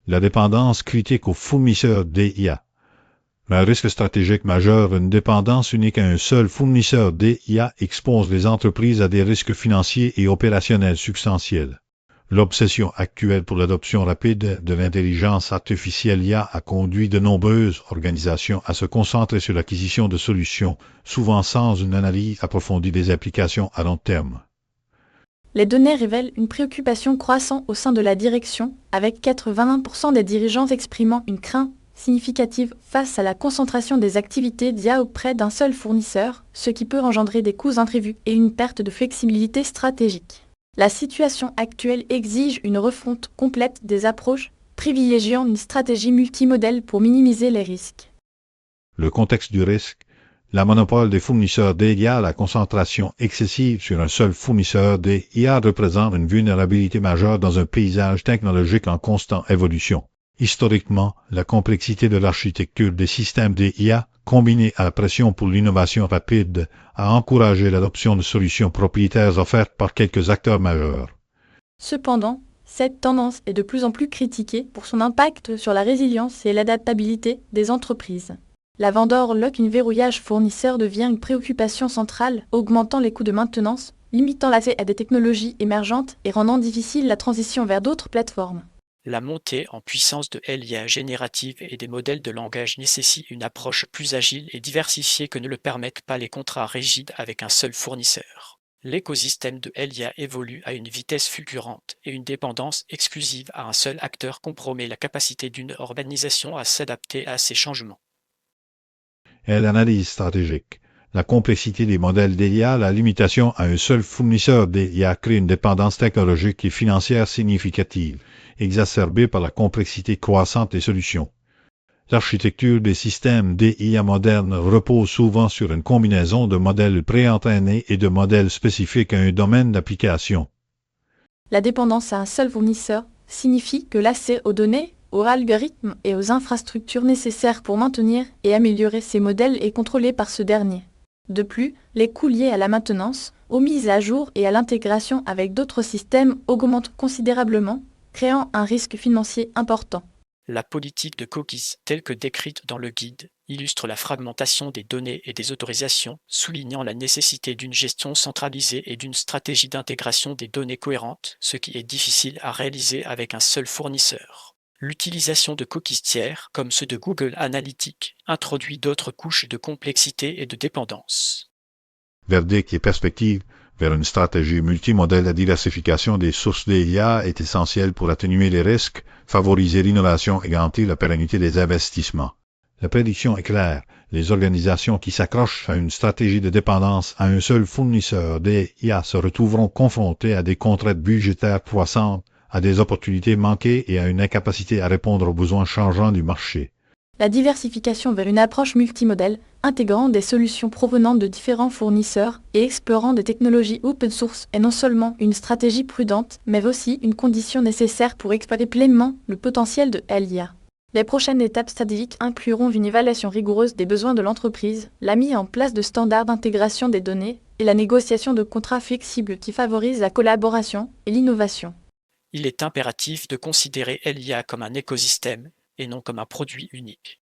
La dépendance critique aux fournisseurs d'IA. Un risque stratégique majeur, une dépendance unique à un seul fournisseur d'IA expose les entreprises à des risques financiers et opérationnels substantiels. L'obsession actuelle pour l'adoption rapide de l'intelligence artificielle IA a conduit de nombreuses organisations à se concentrer sur l'acquisition de solutions, souvent sans une analyse approfondie des applications à long terme. Les données révèlent une préoccupation croissante au sein de la direction, avec 81% des dirigeants exprimant une crainte significative face à la concentration des activités d'IA auprès d'un seul fournisseur, ce qui peut engendrer des coûts imprévus et une perte de flexibilité stratégique. La situation actuelle exige une refonte complète des approches, privilégiant une stratégie multimodèle pour minimiser les risques. Le contexte du risque, la monopole des fournisseurs d'IA, la concentration excessive sur un seul fournisseur d'IA représente une vulnérabilité majeure dans un paysage technologique en constante évolution. Historiquement, la complexité de l'architecture des systèmes d'IA, combinée à la pression pour l'innovation rapide, a encouragé l'adoption de solutions propriétaires offertes par quelques acteurs majeurs. Cependant, cette tendance est de plus en plus critiquée pour son impact sur la résilience et l'adaptabilité des entreprises. La vendeur lock-in verrouillage fournisseur devient une préoccupation centrale, augmentant les coûts de maintenance, limitant l'accès à des technologies émergentes et rendant difficile la transition vers d'autres plateformes. La montée en puissance de l'IA générative et des modèles de langage nécessite une approche plus agile et diversifiée que ne le permettent pas les contrats rigides avec un seul fournisseur. L'écosystème de l'IA évolue à une vitesse fulgurante et une dépendance exclusive à un seul acteur compromet la capacité d'une organisation à s'adapter à ces changements. Et l'analyse stratégique. La complexité des modèles d'IA, la limitation à un seul fournisseur d'IA crée une dépendance technologique et financière significative, exacerbée par la complexité croissante des solutions. L'architecture des systèmes d'IA modernes repose souvent sur une combinaison de modèles préentraînés et de modèles spécifiques à un domaine d'application. La dépendance à un seul fournisseur signifie que l'accès aux données, aux algorithmes et aux infrastructures nécessaires pour maintenir et améliorer ces modèles est contrôlé par ce dernier. De plus, les coûts liés à la maintenance, aux mises à jour et à l'intégration avec d'autres systèmes augmentent considérablement, créant un risque financier important. La politique de cookies, telle que décrite dans le guide, illustre la fragmentation des données et des autorisations, soulignant la nécessité d'une gestion centralisée et d'une stratégie d'intégration des données cohérente, ce qui est difficile à réaliser avec un seul fournisseur. L'utilisation de cookies tiers, comme ceux de Google Analytics, introduit d'autres couches de complexité et de dépendance. Verdict et perspective vers une stratégie multimodèle. La diversification des sources d'IA est essentielle pour atténuer les risques, favoriser l'innovation et garantir la pérennité des investissements. La prédiction est claire. Les organisations qui s'accrochent à une stratégie de dépendance à un seul fournisseur d'IA se retrouveront confrontées à des contraintes budgétaires croissantes, à des opportunités manquées et à une incapacité à répondre aux besoins changeants du marché. La diversification vers une approche multimodèle, intégrant des solutions provenant de différents fournisseurs et explorant des technologies open source est non seulement une stratégie prudente, mais aussi une condition nécessaire pour exploiter pleinement le potentiel de l'IA. Les prochaines étapes stratégiques incluront une évaluation rigoureuse des besoins de l'entreprise, la mise en place de standards d'intégration des données et la négociation de contrats flexibles qui favorisent la collaboration et l'innovation. Il est impératif de considérer l'IA comme un écosystème et non comme un produit unique.